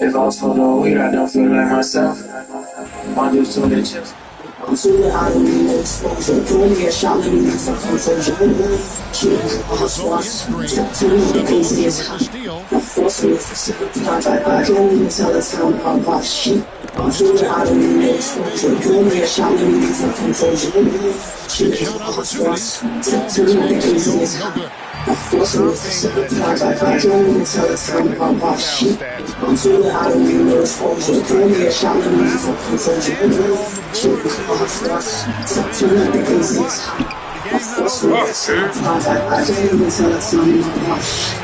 If I smoke no weed, I don't feel like myself. I do too many chips. I'm too high to need no exposure. Throw me a shot, let me get some composure. Shoot, I'm a swat. Tell me the crazy is hot. I force me for sympathy. I can't even tell the time I'm about shit. I'm too high to need no exposure. Throw me a shot, let me get some composure. Shoot, I'm a swat. Tell me the crazy is hot. I force me for sympathy. I can't even tell the time I'm about shit. I'm too high to need no exposure. Throw me a shot, let me get some composure. Shoot, I'm a swat. Tell me the crazy is hot. I force me for sympathy. I can't even tell the time I'm about shit.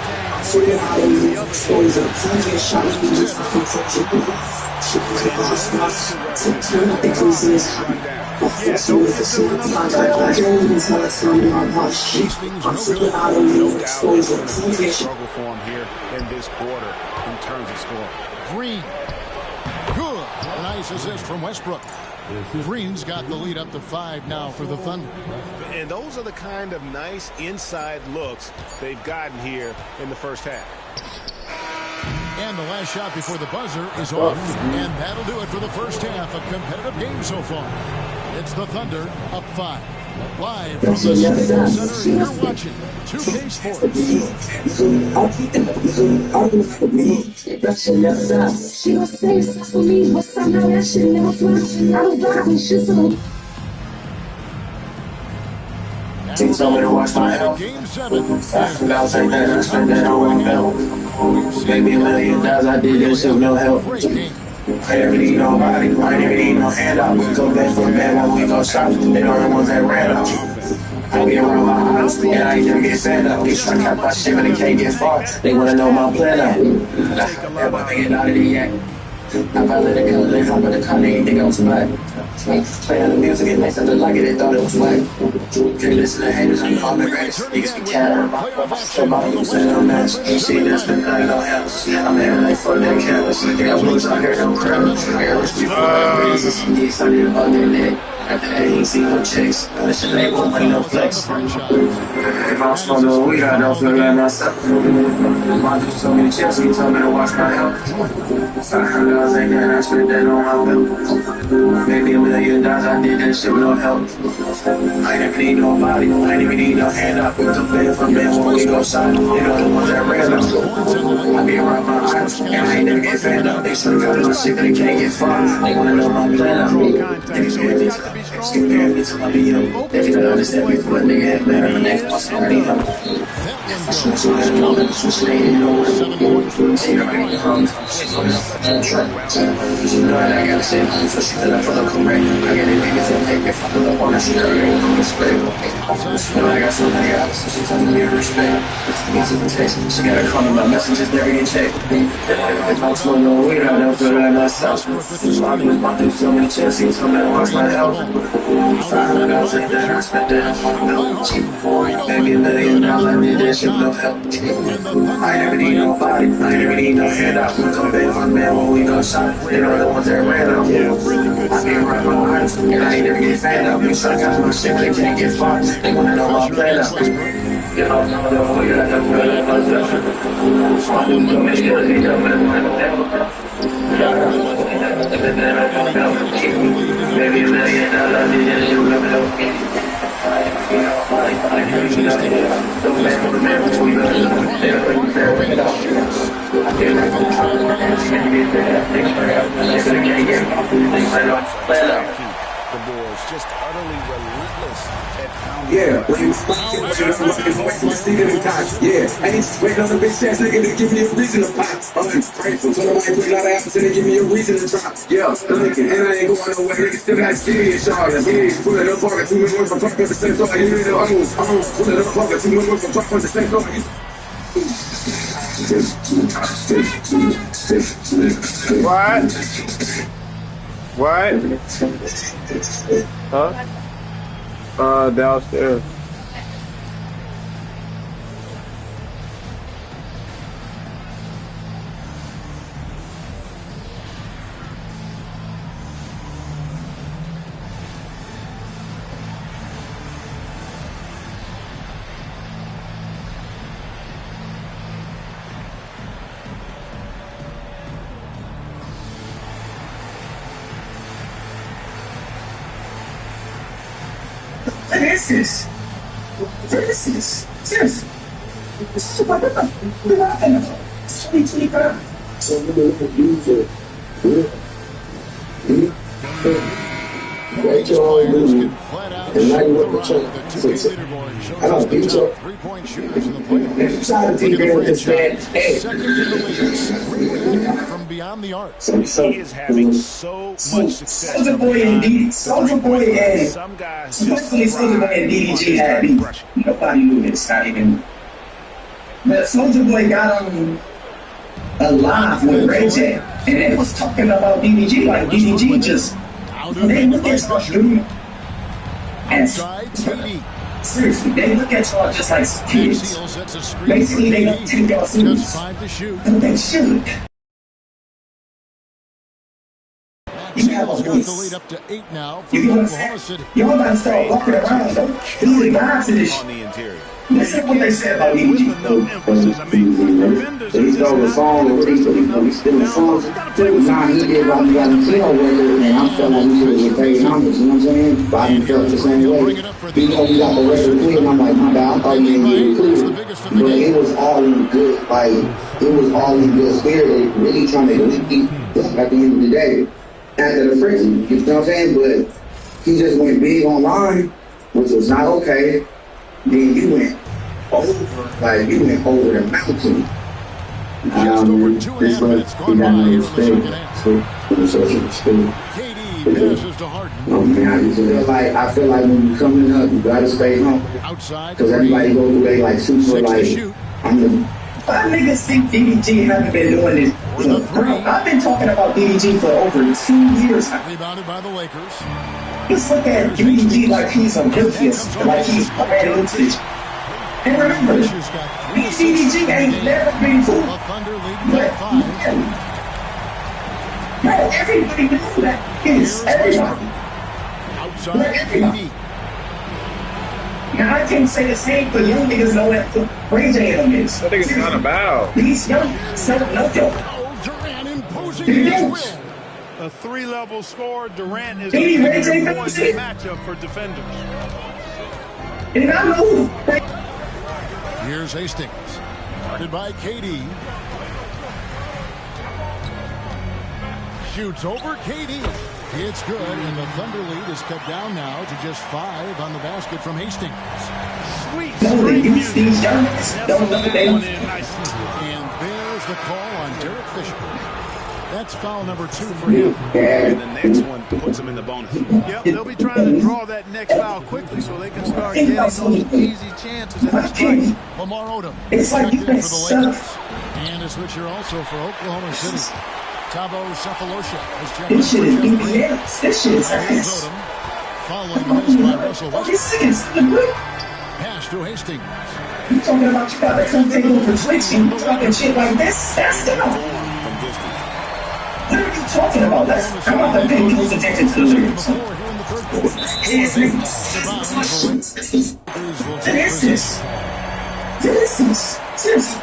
So you how to use exposure. Tell me a shot, let me get some composure. Shoot, I'm a swat. Tell me the crazy is hot. I force me for sympathy. I can't even tell the time I'm about shit. I'm so how to use exposure. Tell me a shot. Struggle for him here in this quarter in terms of scoring. Green. Good. Nice assist from Westbrook. Green's got the lead up to 5 now for the Thunder. And those are the kind of nice inside looks they've gotten here in the first half. And the last shot before the buzzer is off. And that'll do it for the first half. A competitive game so far. It's the Thunder up 5. Live from the Staples Center, you're watching 2K Sports. She was safe for me, but somehow that shit never fly. I don't buy when she's so. She told me to watch my health. Game 7. I spent that on my belt. Maybe $1 million, I did that shit with no help. I never need nobody, I never need no handout. We go back for a man when we go shop. They don't the ones that ran off. I be around my house, and I ain't never get fed up. They try to cap my shit, but they can't get far. They wanna know my plan up. Everybody get out of the yak. I probably let the color, they hop in the car, they ain't think I was black. Playing the music, it makes them look like it, they thought it was whack. Can't listen to haters, I'm on the race. Niggas be caring about somebody who's in no match. See, that's been nothing, no help. I'm in like fuck that canvas. They got blues out here, no crap. I got rich people that raises. Yes, I did about their neck. After that, he ain't seen no chicks. This shit ain't won't make no flex. If I'm smoking no weed, I don't feel like myself. My dude told me to chill, so he told me to watch my health. $500 ain't that, I spent that on my belt. Maybe $1 million, I did that shit with no help. I ain't never need nobody, I ain't even need no handout. We took bed from bed when we go shop. They know the ones that ran up. I be around my house, and I ain't never get fed up. They should got my shit, but they can't get far. They wanna know my plan up. They be scared me to my BM. They don't understand me for a nigga had better than next one. Already help. I shoot so much more than switch lane, you know what? See, already hung. She's on the track. You know what I gotta say? So she feel like for the correct. I get it, niggas and take it from the one that she already know respect. You know I got so many hours, so she tells me to respect. It's a text. She gotta call me, my messages never get checked. If I'm smoking no weed, I don't feel like myself. My dude told me to chill, so he told me to watch my health. $500 ain't that, I spent that on my belt. Maybe $1 million, I did that shit with no help. I ain't never need nobody, I ain't never need no handout. We come back from man when we go shop. They know the ones that ran up. I be around my house, and I ain't never get fed up. We try to got my shit, but they can't get far. They wanna know my plan up. You know, I'm the way I don't feel like myself. I do so many other things, I'm maybe $1 million, I did that shit with no help. The boys just utterly relentless at pounding. Yeah, when you yeah, I ain't just waiting on a bitch ass nigga to give me a reason to pop. I'm grateful, so I might put a lot of apples in and give me a reason to drop. Yeah, looking, and I ain't going nowhere, nigga still got serious, y'all. Yeah, pull it up, pocket, 2 minutes from 12%, so you need to own. Pull it up, pocket, 2 minutes from 12%, so you. What? Huh? Downstairs. What is this? What is this? Seriously. What the fuck? What happened? 2025. So you know what you do. These players can flat out shoot the rock. The 2K leaderboard shows us the top three-point shooters in the playoffs. Look at the franchise. Second in the league. From beyond the arc. He is having so much success. Soldier Boy and Soldier Boy and DDG had beef. Nobody knew this. Not even. But Soldier Boy got on alive with Ray J, and they was talking about DDG like DDG just. They look at y'all, dude. And seriously, they look at y'all just like kids. Basically, they don't take y'all serious. And they should. You have a voice. You know what I'm saying? Y'all gotta start walking around, though. Doing vibes to this shit. Listen what they said about EG. He's got a song already, so he's still a song. Nah, he did like he got a kill with it, and I felt like he should get paid numbers, you know what I'm saying? But I didn't feel the same way. He told me got the record clear, and I'm like, my bad, I thought you didn't get it clear. But it was all in good, like, it was all in good spirit, really trying to leak at the end of the day. After the prison, you know what I'm saying? But he just went big online, which was not okay. Then you went over the mountain. Just over 2.5 minutes gone by here in the second half. KD passes to Harden. Oh man, I feel like when you're coming up, you gotta stay home. Outside, because everybody go through they like super like. Why niggas think DDG haven't been doing this? Bro, I've been talking about DDG for over 2 years now. Rebounded by the Lakers. Just look at DDG like he's a Memphis, like he's Brad Lucich. And remember, DDG ain't never been cool. But, bro, everybody knows that. It's everybody. Outside, everybody. Now, I can't say the same for young niggas know that Ray J is. What niggas not about? These young, self-know. Durant imposing his will. A three-level score, Durant is a matchup for defenders. And I know. Here's Hastings, guarded by KD. Shoots over KD. It's good, and the Thunder lead is cut down now to just 5 on the basket from Hastings. Sweet. Don't look at them. And there's the call on Derek Fisher. That's foul number 2 for him. And the next one puts him in the bonus. Yep, they'll be trying to draw that next foul quickly so they can start getting those easy chances at the strike. Lamar Odom. It's like you for the Lakers. And a switcher also for Oklahoma City. Tabo Cephalosha has checked. This shit is BBS. This shit is ass. Following the miss by Russell Westbrook. Pass to Hastings. You talking about you got to come take over Twitch and talking shit like this? That's down. What are you talking about? I'm about to pay close attention to the lyrics. This is seriously.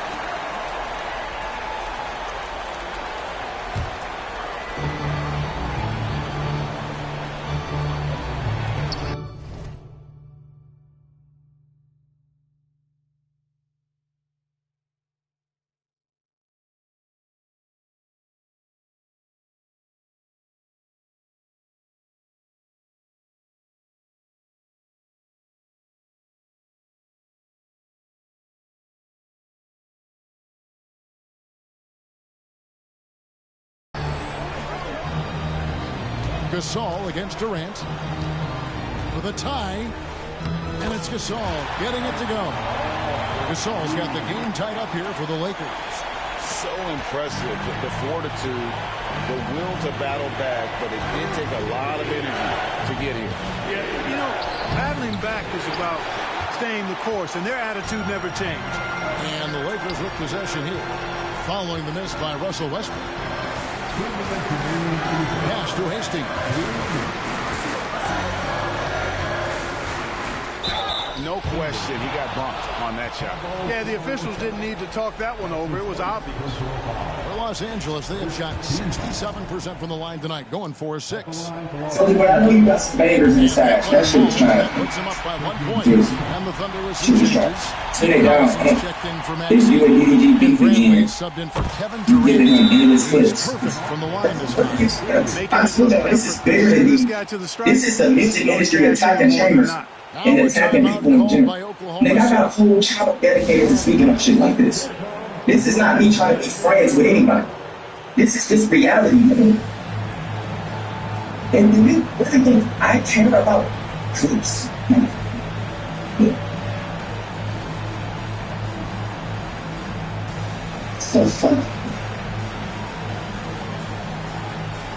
Gasol against Durant for the tie, and it's Gasol getting it to go. Gasol's got the game tied up here for the Lakers. So impressive, the fortitude, the will to battle back, but it did take a lot of energy to get here. Yeah, you know, battling back is about staying the course, and their attitude never changed. And the Lakers with possession here, following the miss by Russell Westbrook. Pass to Hastings. No question, he got bumped on that shot. Yeah, the officials didn't need to talk that one over. It was obvious. Los Angeles, they have shot 67% from the line tonight, going 4-6. So, but I know you got some bangers inside. That shit was trying That puts them up by 1 point. Yes. And the Thunder with She some was changes. Turn it down. Checked in for If you and DDG beef again, subbed in for Kevin giving him Durant. endless He's clips. perfect from the line this time. I swear to God, this is bigger than This me. guy to the strike. This is the music industry attacking More than chambers not. and Now a attacking timeout people in called general. by Oklahoma Nigga, I got a City. whole channel dedicated to speaking of shit like this. This is not me trying to be friends with anybody. This is just reality, man. And do you really think I care about clips? Yeah. So funny.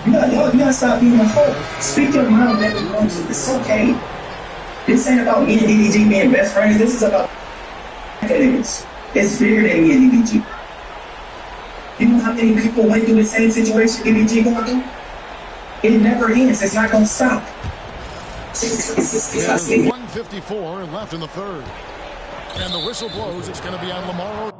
You gotta stop being a hoe. Speak your mind whenever you want to. It's okay. This ain't about me and DDG being best friends. This is about niggas. It's bigger than me and DDG. You know how many people went through the same situation DDG going through? It never ends. It's not gonna stop. There's 1:54 left in the third. And the whistle blows. It's going to be on Lamar.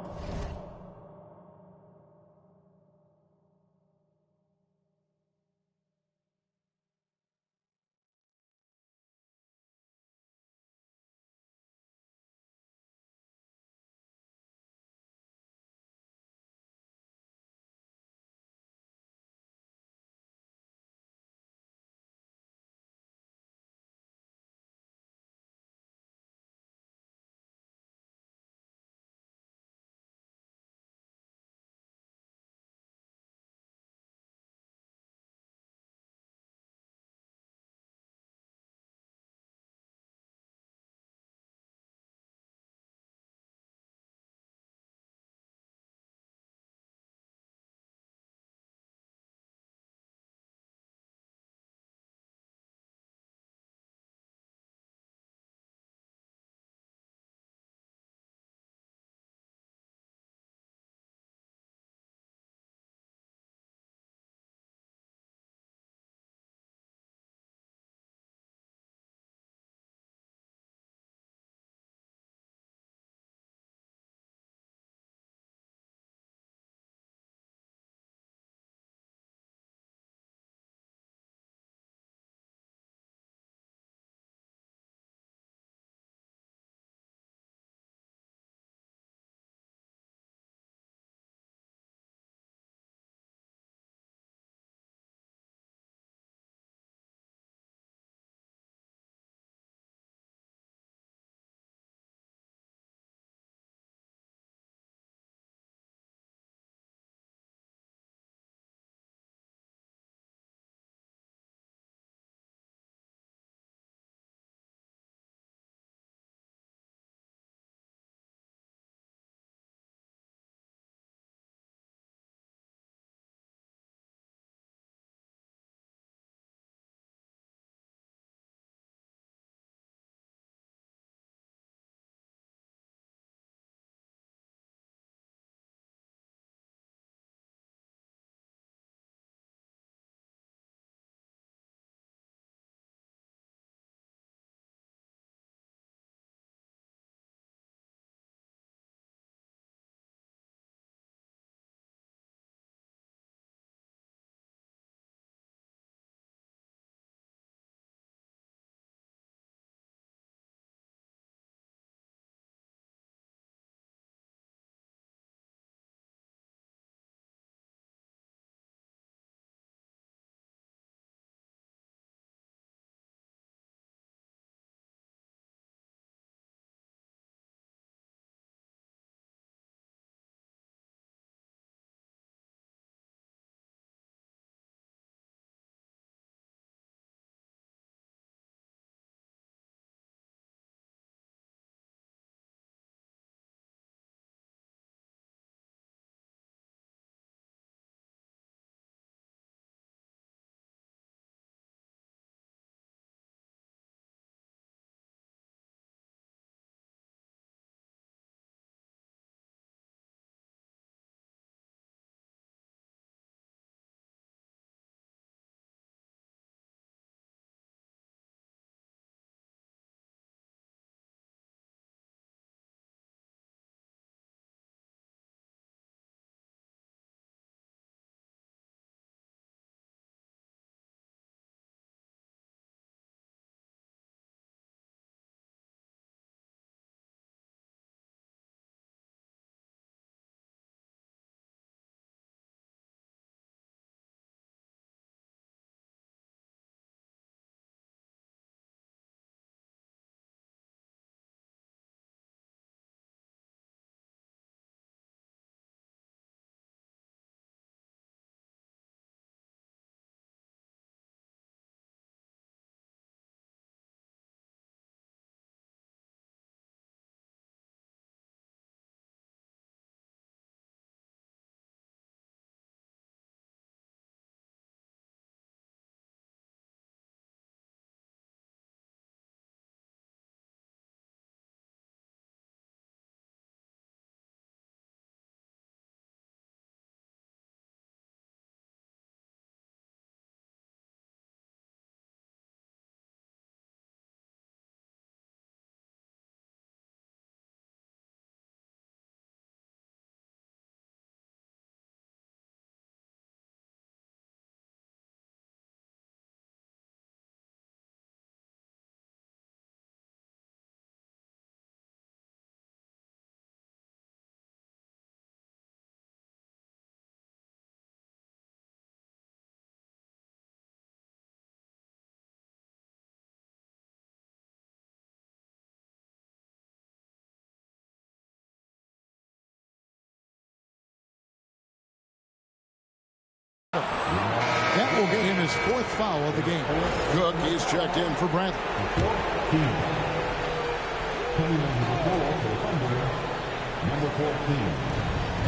will get him his 4th foul of the game. Cook is checked in for Bradley.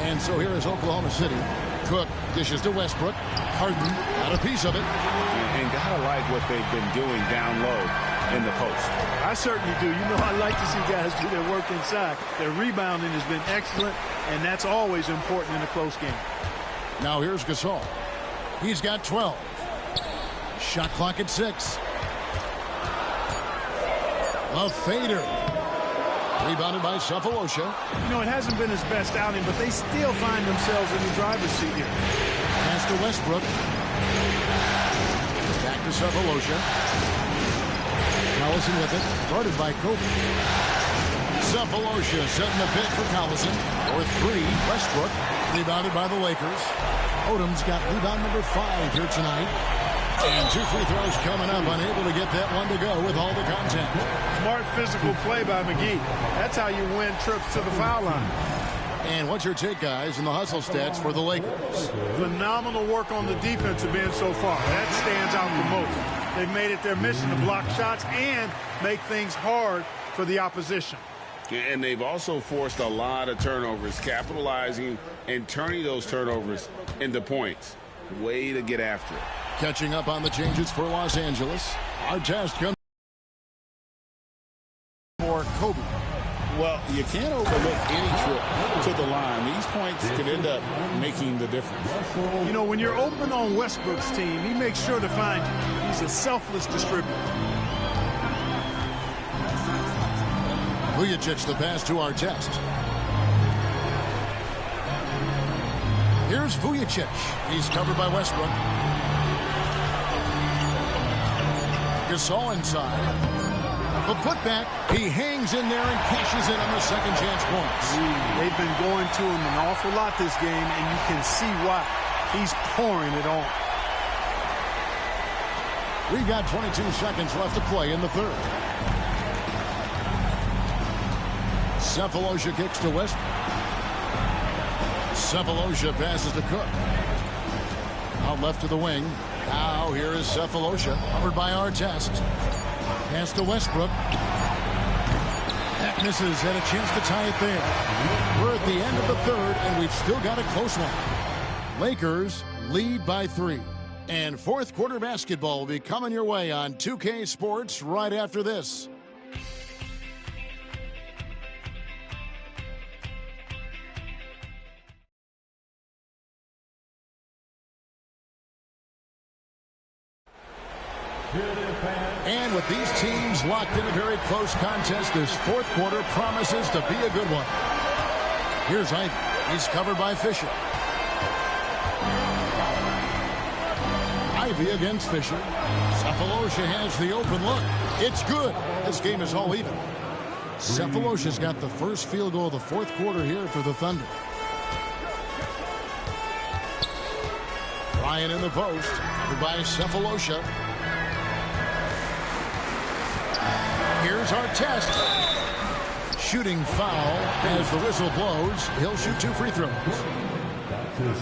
And so here is Oklahoma City. Cook dishes to Westbrook. Harden got a piece of it. And gotta like what they've been doing down low in the post. I certainly do. You know, I like to see guys do their work inside. Their rebounding has been excellent, and that's always important in a close game. Now here's Gasol. He's got 12. Shot clock at 6. A fader. Rebounded by Cephalosha. You know, it hasn't been his best outing, but they still find themselves in the driver's seat here. Pass to Westbrook. Back to Cephalosha. Collison with it. Guarded by Kobe. Cephalosha setting the pick for Collison. For 3, Westbrook. Rebounded by the Lakers. Odom's got rebound number 5 here tonight. And 2 free throws coming up. Unable to get that one to go with all the contact. Smart physical play by McGee. That's how you win trips to the foul line. And what's your take, guys, in the hustle stats for the Lakers? Phenomenal work on the defensive end so far. That stands out the most. They've made it their mission to block shots and make things hard for the opposition. And they've also forced a lot of turnovers, capitalizing and turning those turnovers into points. Way to get after it. Catching up on the changes for Los Angeles. Our test comes for Kobe. Well, you can't overlook any trip to the line. These points could end up making the difference. You know, when you're open on Westbrook's team, he makes sure to find you. He's a selfless distributor. Vujicic the pass to our test. Here's Vujicic. He's covered by Westbrook. Gasol inside. The putback. He hangs in there and cashes in on the second chance points. They've been going to him an awful lot this game, and you can see why. He's pouring it on. We've got 22 seconds left to play in the third. Cephalosha kicks to Westbrook. Cephalosha passes to Cook. Out left to the wing. Now here is Cephalosha, covered by our test. Pass to Westbrook. That misses. Had a chance to tie it there. We're at the end of the third, and we've still got a close one. Lakers lead by 3. And fourth quarter basketball will be coming your way on 2K Sports right after this. And with these teams locked in a very close contest, this fourth quarter promises to be a good one. Here's Ivy. He's covered by Fisher. Ivy against Fisher. Cephalosha has the open look. It's good. This game is all even. Cephalosha's got the first field goal of the fourth quarter here for the Thunder. Ryan in the post. Covered by Cephalosha. Here's our test. Shooting foul as the whistle blows. He'll shoot 2 free throws.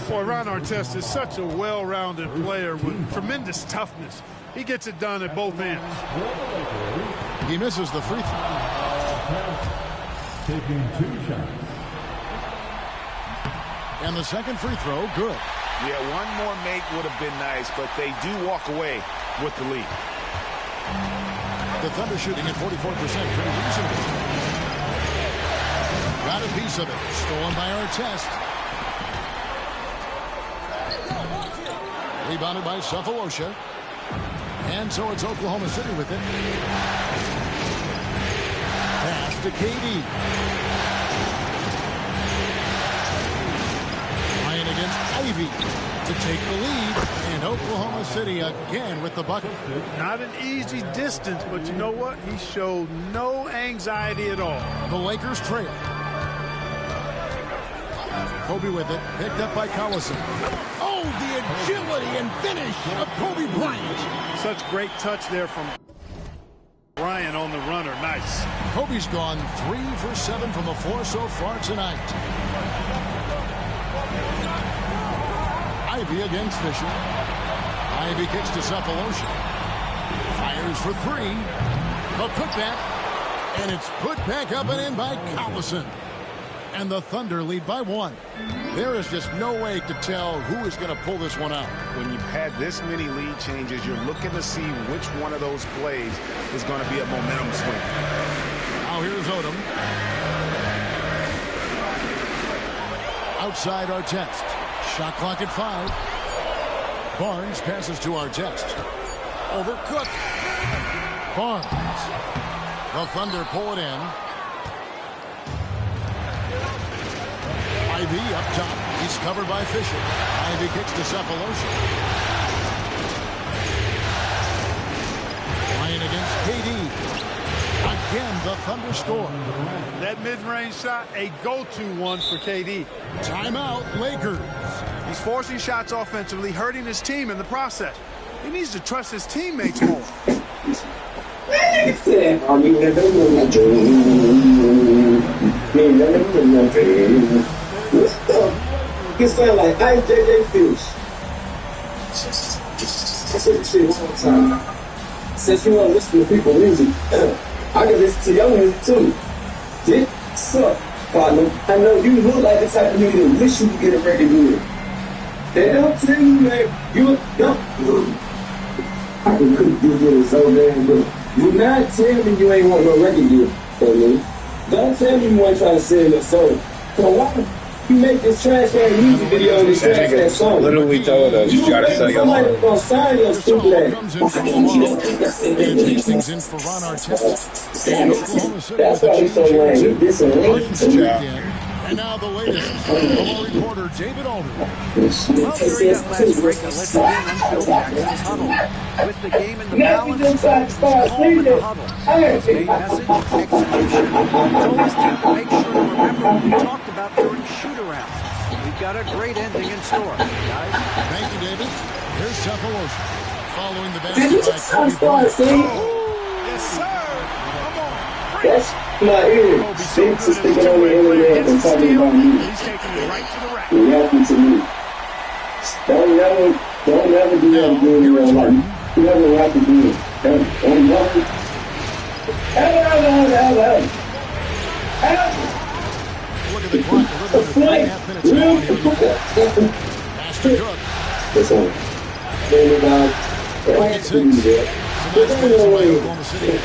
Boy, Ron Artest is such a well-rounded player with tremendous toughness. He gets it done at both ends. He misses the free throw. Taking 2 shots. And the second free throw, good. Yeah, one more make would have been nice, but they do walk away with the lead. The Thunder shooting at 44%, pretty reasonable. Got a piece of it. Stolen by our test. Rebounded by Cephalosha. And so it's Oklahoma City with it. Pass to KD. Ryan against Ivy to take the lead. And Oklahoma City again with the bucket. Not an easy distance, but you know what? He showed no anxiety at all. The Lakers trail. Kobe with it. Picked up by Collison. Oh, the agility and finish of Kobe Bryant. Such great touch there from Bryant on the runner. Nice. Kobe's gone 3 for 7 from the floor so far tonight. Ivy against Fisher. Ivy kicks to Cephalosha. Fires for three. A putback. And it's put back up and in by Collison. And the Thunder lead by 1. There is just no way to tell who is going to pull this one out. When you've had this many lead changes, you're looking to see which one of those plays is going to be a momentum swing. Now here's Odom. Outside Artest. Shot clock at 5. Barnes passes to Artest. Overcooked. Barnes. The Thunder pull it in. Ivy up top. He's covered by Fisher. Ivy kicks to Cephalosha. Playing against KD. Again, the Thunder score. That mid-range shot, a go-to one for KD. Timeout, Lakers. He's forcing shots offensively, hurting his team in the process. He needs to trust his teammates more. You sound like Ice JJ Fish. I said this shit one time. Since you want to listen to people's music, I can listen to your music too. Dick suck, partner. I know you look like the type of nigga that wish you could get a record deal. They don't tell you, man, you don't. I can cook this deal so damn good. Do not tell me you ain't want no record deal for me. Don't tell me you ain't trying to sell your soul. So why you make this trash ass music video and this trash ass song? Literally told us you gotta sell your somebody soul. gonna sign your stupid ass. Hastings in for Ron Artest. Oklahoma City That's with why the he's so change lame. here. This is lame. And now the latest from our reporter David Aldridge. Well, during that last break, I let the game until Jackson's huddle. With the game in the balance, calm in the huddle. His main message, execution. He told his team to make sure to remember what we talked about during shoot-around. We've got a great ending in store, guys. Thank you, David. Here's Cephalosha. Following the Did you basket just by start saying? Yes, sir. Come on. That's my ear. Six is sticking on the internet and talking about me. He's taking it right to the rack. It happened to me. Don't never do that again in your life. You never have to do it. Don't never. Look at the clock. A little under 3.5 minutes long here in the fourth. Pass to Cook. That's all. Then about 26. Nice pass by Oklahoma City.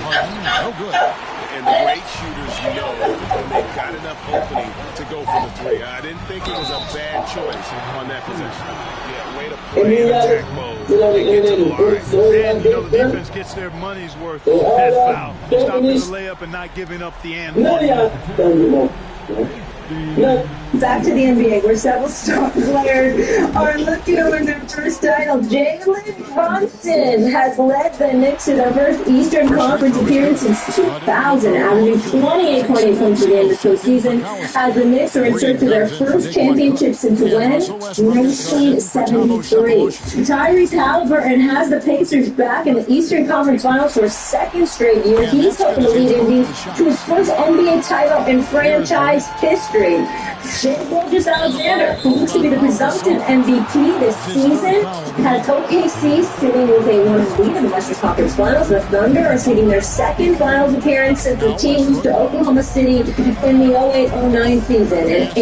Harden, no good. And the great shooters know when they've got enough opening to go for the three. I didn't think it was a bad choice on that possession. Yeah, way to play in attack mode. And get to the line. And the defense gets their money's worth for that foul. Stopping the layup and not giving up the and one. Back to the NBA, where several star players are looking to win their first title. Jalen Brunson has led the Knicks to their first Eastern Conference appearance since 2000, averaging 28.8 points a game this postseason, as the Knicks are in search of their first championship since when? 1973. Tyrese Halliburton has the Pacers back in the Eastern Conference Finals for a second straight year. He's hoping to lead Indy to his first NBA title in franchise history. Shai Gilgeous-Alexander, who looks to be the presumptive MVP this season, has OKC sitting with a 1 lead in the Western Conference Finals. The Thunder are seeking their second Finals appearance since the team moved to Oklahoma City in the 08-09 season. And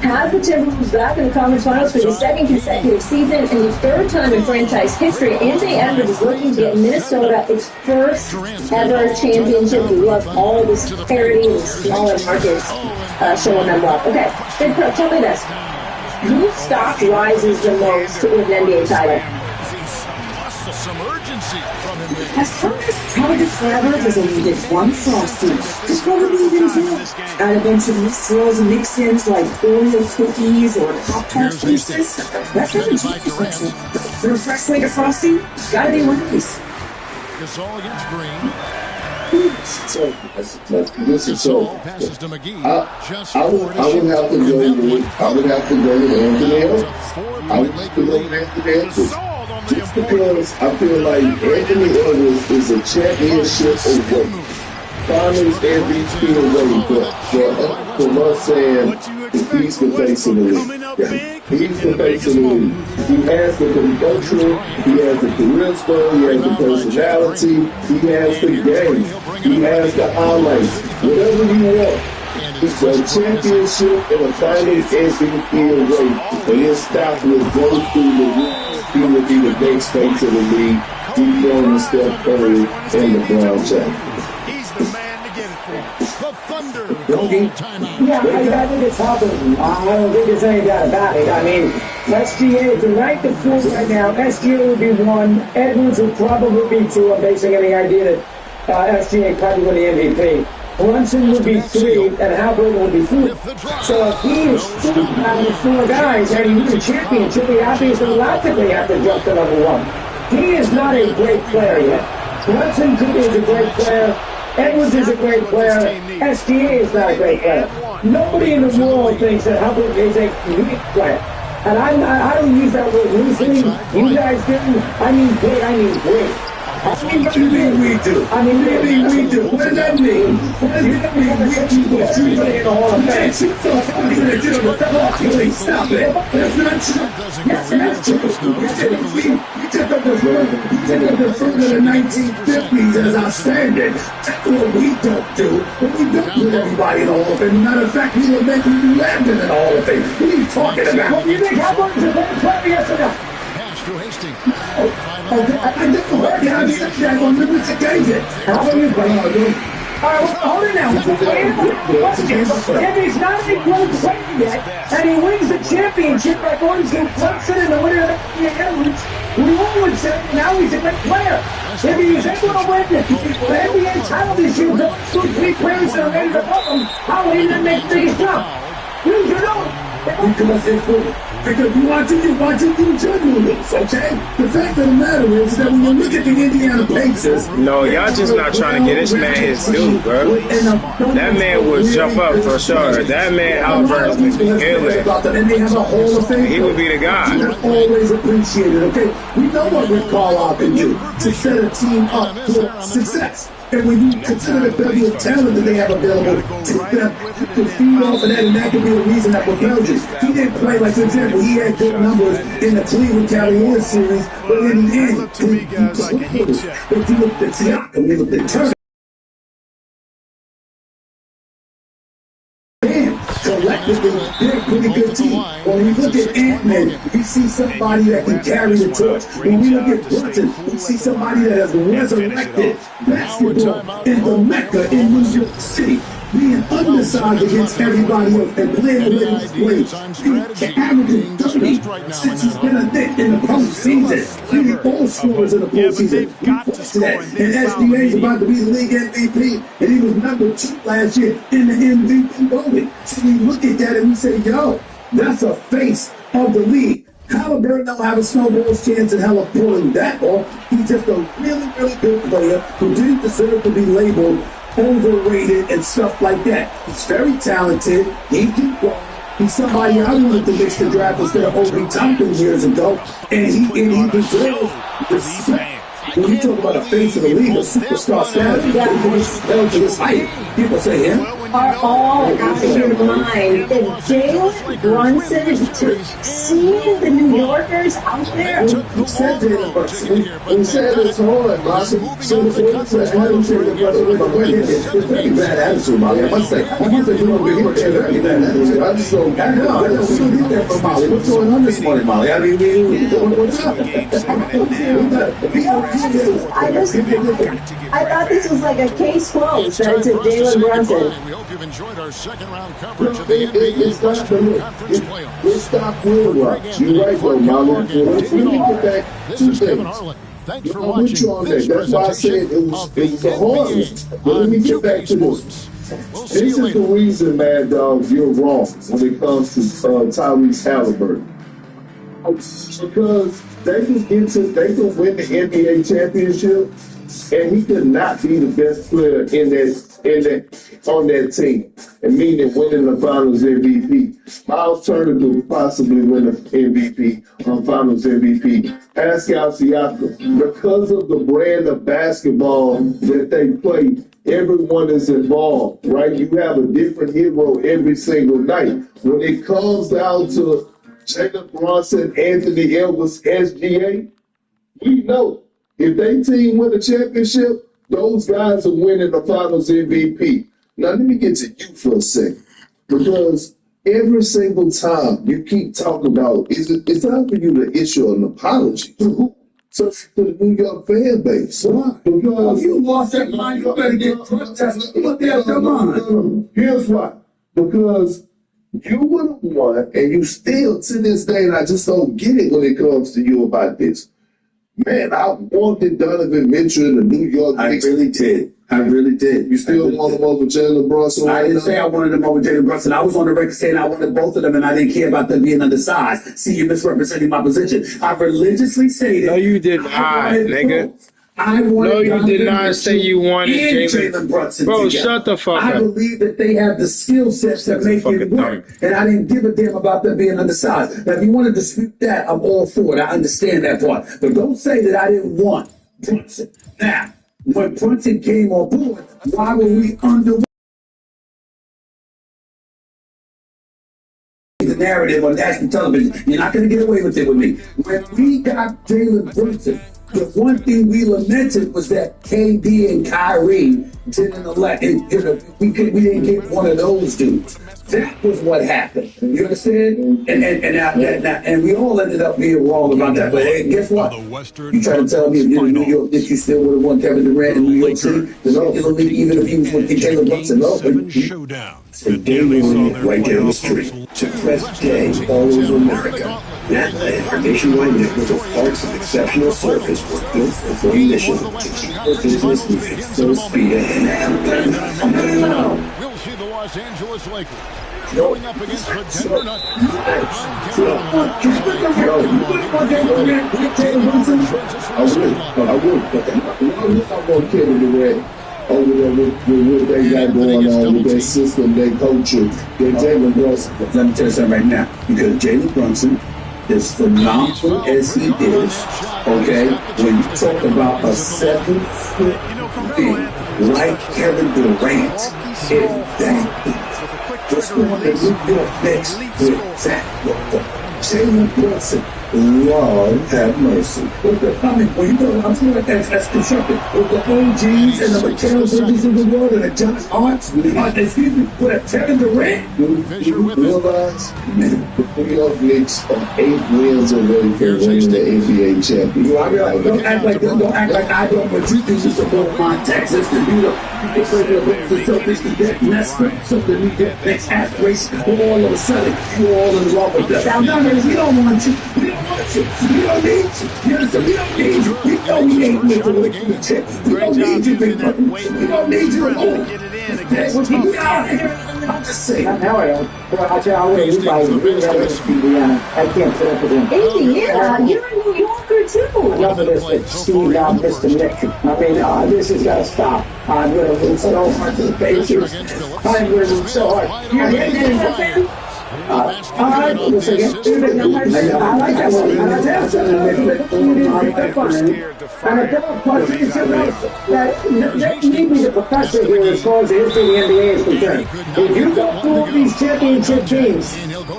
has the Timberwolves back in the Conference Finals for the second consecutive season and the third time in franchise history. Anthony Edwards is looking to get Minnesota its first ever championship. We love all this parity and smaller markets showing them love. Okay, Big Pro, tell me this. Whose stock rises the most with an NBA title? Some urgency from him. As far as target grabbers as only did one frosty, it's probably even two. Add a bunch of swirls and mix-ins like Oreo cookies or Pop Tart pieces. That's not expensive. For a fresh way to frosty, gotta be one of these. Gasol against Green. So this is so. Passes to McGee. I would have to go with Anthony Edwards. I would have to go with Anthony Edwards. Just because I feel like Anthony Edwards is a championship away. Finals MVP away, but for us saying expect from Westbrook coming up big in the biggest moment. He has the culture, he has the charisma, he has the personality, he has the game, he has the highlights. Whatever you want. It's a championship and a finals MVP away. And his stock will go through the roof. He will be the next face of the league. He's going to Steph Curry and LeBron James. He's the man to get it for. The Thunder Don't he? timeout. Yeah, I think it's happening. I don't think there's any doubt about it. I mean, SGA, if they're ranked at 4 right now, SGA would be 1. Edwards would probably be 2. I'm basing any idea that SGA probably win the MVP. Brunson would be 3, and Halliburton would be 4. So if he is 2 out of the 4 guys, and he wins a championship, he obviously logically have to jump to number 1. He is not a great player yet. Brunson is a great player. Edwards is a great player. SGA is not a great player. Nobody in the world thinks that Hubbard is a great player. And I don't use that word loosely. You guys didn't. I mean great. I mean great. What do you mean we do? I mean What do you mean we do? What does that mean? What does that mean we do? What you in the Hall of Fame. Stop it. That's not true. Yes, that's true. You took up the fruit of the 1950s as outstanding. That's what we don't do. But we don't put everybody in the Hall of Fame. Matter of fact, we were making you laugh in the Hall of Fame. What are you talking about? What do you think Hubbard is a great player? Yes or no? Pass to Hastings. I didn't work out. I want to against it. How about you, buddy? All right, well, hold it now. If he's not a great player yet, and he wins the championship by going to Clemson and the winner of the Edwards, we all would say now he's a great player. If he is able to win the NBA title this year, those 2 3 players that are ready to help him, how will he then make the biggest jump? You know. Because you want to do journalists, okay? The fact of the matter is that when you look at the Indiana Pacers... No, y'all just not trying to get this man his due, bro. That man would jump up for sure. That man Halliburton would be killing. And they have a Hall of Fame. He would be the guy. That's always appreciated, okay? We know what Rick Carlisle can do to set a team up for success. And when you consider the bevy of talent that they have available, take them, you can feed off of that, and that could be the reason that propelled you. He didn't play, like, for example, he had good numbers in the Cleveland Cavaliers series, but in the end, To me, guys, like a heat check. if you look at Siakam, you look at Turner, collectively, they're a pretty good team. When we look at Ant-Man, we see somebody that can carry the torch. When we look at Brunson, we see somebody that has resurrected basketball in the Mecca in New York City. Being undersized against everybody else and playing the way he's played. Being averaging 30 since he's been a Knick in the postseason. Leading all scorers in the postseason. And SBA is about to be the league MVP, and he was number 2 last year in the MVP voting. So we look at that and we say, yo, that's a face of the league. Halliburton don't have a snowball's chance in hell of pulling that off. He's just a really, really good player who didn't deserve to be labeled overrated and stuff like that. He's very talented. He can go. He's somebody I wanted to mix the draft instead of Obi Toppin years ago, and he deserves respect. When you talk about a face of the league, a superstar status, you got to give respect to his height. People say him. Are all out of your mind. If Jalen Brunson took seeing the New Yorkers out there. Who said Jalen Brunson? Who said it's hard, Brunson? So the what's that attitude of it's very bad attitude, Molly. I must say, you know, very bad attitude. I just don't, I know, we don't get that from Molly. What's going on this morning, Molly? I mean, what's up? I thought this was like a case closed. That it's a Jalen Brunson. We hope you've enjoyed our second-round coverage of the NBA Conference playoffs. It stopped real rough. You're right, though, Molly. Let me get back This two is Kevin things. Harlan. Thanks for I'm with you on watching that. this That's why I said presentation it was of the a hard one. NBA But let me on get 2K back to this. Sports. We'll see This you is the later. reason, Mad Dog, you're wrong when it comes to Tyrese Halliburton. Because they can win the NBA championship, and he could not be the best player in that on that team, and meaning winning the Finals MVP. Miles Turner could possibly win the MVP, Finals MVP. Pascal Siakam, because of the brand of basketball that they play, everyone is involved, right? You have a different hero every single night. When it comes down to Jalen Brunson, Anthony Edwards, SGA, we know if they team win a championship, those guys are winning the Finals MVP. Now, let me get to you for a second, because every single time you keep talking about, it's time for you to issue an apology. To who? To the New York fan base. Why? Because you lost that mind, you better get protested. Look at your mind. Here's why. Because you would have won, and you still, to this day, and I just don't get it when it comes to you about this. Man, I wanted Donovan Mitchell in the New York Knicks. I really did. You still want him over Jalen Brunson? I didn't say I wanted him over Jalen Brunson. I was on the record saying I wanted both of them, and I didn't care about them being undersized. See, you're misrepresenting my position. I religiously stated. No, you did not, nigga. No, you did not say you wanted Jalen Brunson. Bro, together. shut the fuck up. I believe that they have the skill sets that make it work. And I didn't give a damn about them being undersized. Now, if you want to dispute that, I'm all for it. I understand that part. But don't say that I didn't want Brunson. Now, when Brunson came on board, why were we under the narrative on national television? You're not going to get away with it with me. When we got Jalen Brunson, the one thing we lamented was that KD and Kyrie didn't elect. We didn't get one of those dudes. That was what happened. You understand? And we all ended up being wrong about that. But hey, guess what? You try to tell me if you're in New York that you still would have won Kevin Durant in New York City? Even if he was with Jalen Brunson, no. And daily right down the street to press day all over America. That nationwide network of parts of exceptional service were built with a mission to keep your business moving full speed ahead. We'll see the Los Angeles Lakers going up against the Denver Nuggets. I would. Kevin Durant over there with what they got going on with their system, their culture, their Jalen Brunson. Let me tell you something right now. Because Jalen Brunson, as phenomenal as he is, okay, when you talk about a 7-foot big like Kevin Durant, in that just want the New York Knicks with that. Jalen Brunson, Lord have mercy. With the I'm saying that's constructed. With the OGs and the Mikal Bridges of the world and the Josh Harts, with a Kevin Durant. You realize the New York Knicks are 8 wins away from winning the NBA championship. Don't act like I don't, but you think it's a little on Texas. You say you're something New York Knicks aspiration. All of a sudden, you're all in love with that. No, we don't want you. We don't want you. We don't need you. We don't need you. We know we ain't with the chip. We don't need you, big brother. We don't need you at all. I'm just saying. Now I am. I'll tell you, I can't put up with him. Indiana, you're a New Yorker too. Enough of this, Steve, Mr. Nick. I mean, this has got to stop. I'm going to root so hard to the Pacers. I'm going to root so hard. You're a fan? I like that one. And I tell that you need me the professor here as far as the history of the NBA is concerned. If you go through all these championship teams,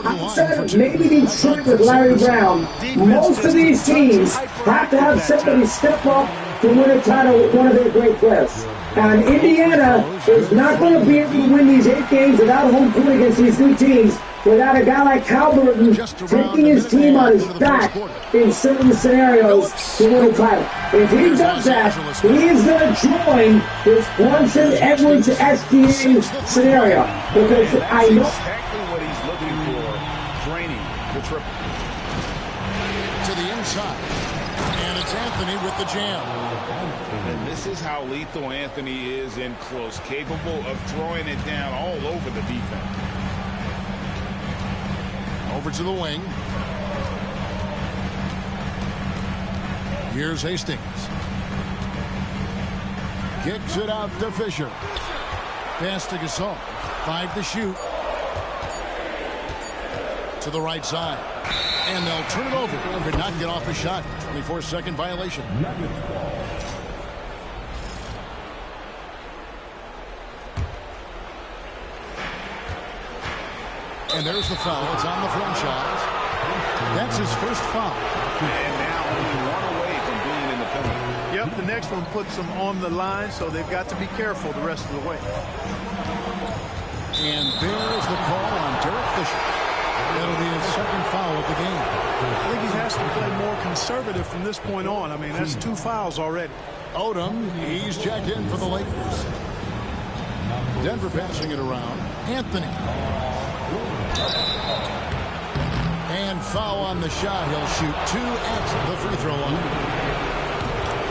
outside of maybe Detroit with Larry Brown, most of these teams have to have somebody step up to win a title with one of their great players. And Indiana is not going to be able to win these 8 games without home court against these new teams, without a guy like Halliburton taking his team on his back in certain scenarios to win a title. If he does that, he is going to join this Brunson, Edwards, SGA scenario. Because I know exactly what he's looking for, draining the triple. To the inside. And it's Anthony with the jam. And this is how lethal Anthony is in close, capable of throwing it down all over the defense. Over to the wing. Here's Hastings. Kicks it out to Fisher. Pass to Gasol. 5 to shoot. To the right side. And they'll turn it over. Could not get off a shot. 24-second violation. And there's the foul. It's on the franchise. That's his first foul. And now only one away from being in the penalty. Yep, the next one puts them on the line, so they've got to be careful the rest of the way. And there's the call on Derek Fisher. That'll be his second foul of the game. I think he has to play more conservative from this point on. I mean, that's 2 fouls already. Odom, he's checked in for the Lakers. Denver passing it around. Anthony. And foul on the shot. He'll shoot 2 at the free throw line.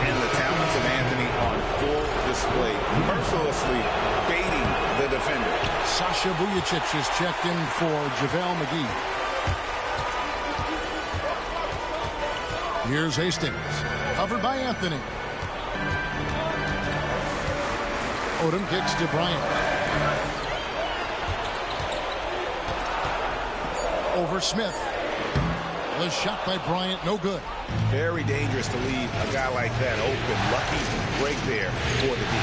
And the talents of Anthony on full display, mercilessly baiting the defender. Sasha Vujacic is checked in for JaVale McGee. Here's Hastings. Covered by Anthony. Odom kicks to Bryant. Over Smith. The shot by Bryant, no good. Very dangerous to leave a guy like that open. Lucky break there for the D.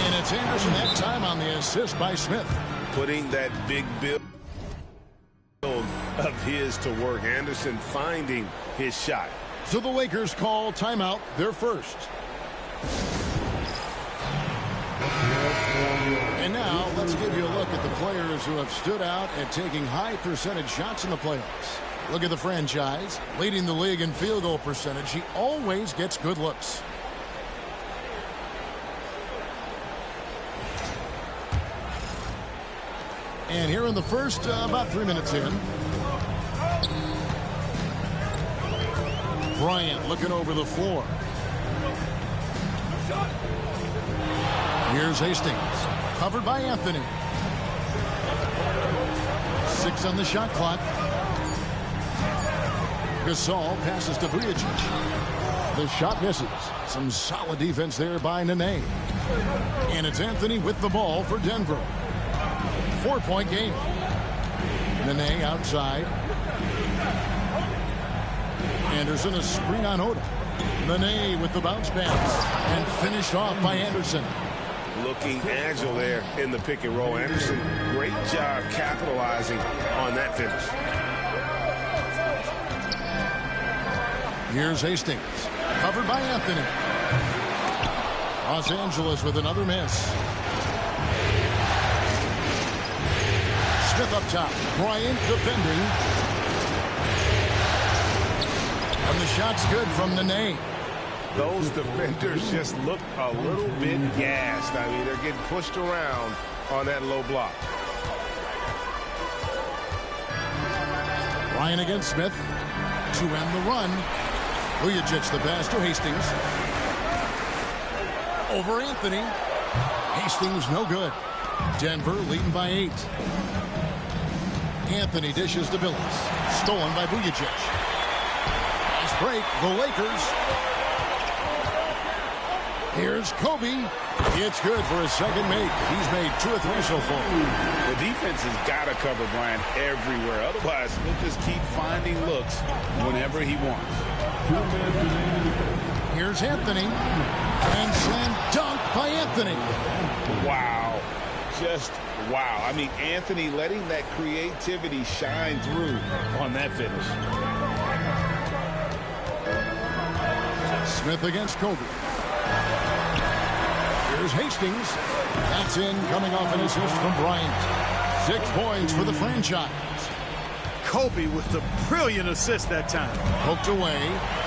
And it's Anderson that time on the assist by Smith. Putting that big build of his to work. Anderson finding his shot. So the Lakers call timeout, their first. And now let's give you a look at the players who have stood out at taking high percentage shots in the playoffs. Look at the franchise, leading the league in field goal percentage. He always gets good looks. And here in the first, about 3 minutes in. Bryant looking over the floor. Here's Hastings. Covered by Anthony. 6 on the shot clock. Gasol passes to Vujacic. The shot misses. Some solid defense there by Nene. And it's Anthony with the ball for Denver. 4-point game. Nene outside. Anderson a screen on Odom. Nene with the bounce pass. And finished off by Anderson. Looking agile there in the pick and roll. Anderson, great job capitalizing on that finish. Here's Hastings. Covered by Anthony. Los Angeles with another miss. Smith up top. Bryant defending. And the shot's good from Nene. Those defenders just look a little bit gassed. I mean, they're getting pushed around on that low block. Bryant against Smith. To end the run. Vujacic the pass to Hastings. Over Anthony. Hastings no good. Denver leading by 8. Anthony dishes to Billups. Stolen by Vujacic. Nice break. The Lakers. Here's Kobe. It's good for his second make. He's made 2 or 3 so far. The defense has got to cover Bryant everywhere. Otherwise, he'll just keep finding looks whenever he wants. Here's Anthony. And slam dunk by Anthony. Wow. Just wow. I mean, Anthony letting that creativity shine through on that finish. Smith against Kobe. Here's Hastings. That's in, coming off an assist from Bryant. 6 points for the franchise. Kobe with the brilliant assist that time. Poked away.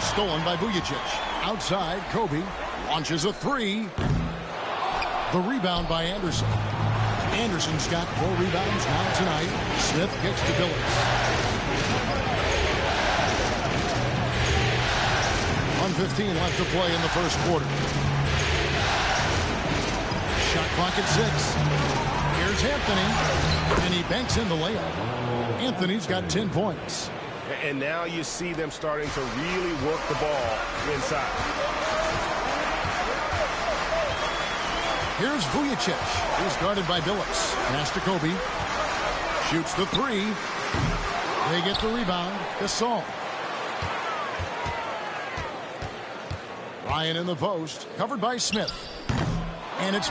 Stolen by Vujacic. Outside, Kobe launches a 3. The rebound by Anderson. Anderson's got 4 rebounds now tonight. Smith kicks to Billups. 1:15 left to play in the first quarter. Shot clock at 6. Here's Anthony. And he banks in the layup. Anthony's got 10 points. And now you see them starting to really work the ball inside. Here's Vujicic. He's guarded by Billups. Pass to Kobe. Shoots the three. They get the rebound. Gasol. Ryan in the post. Covered by Smith. And it's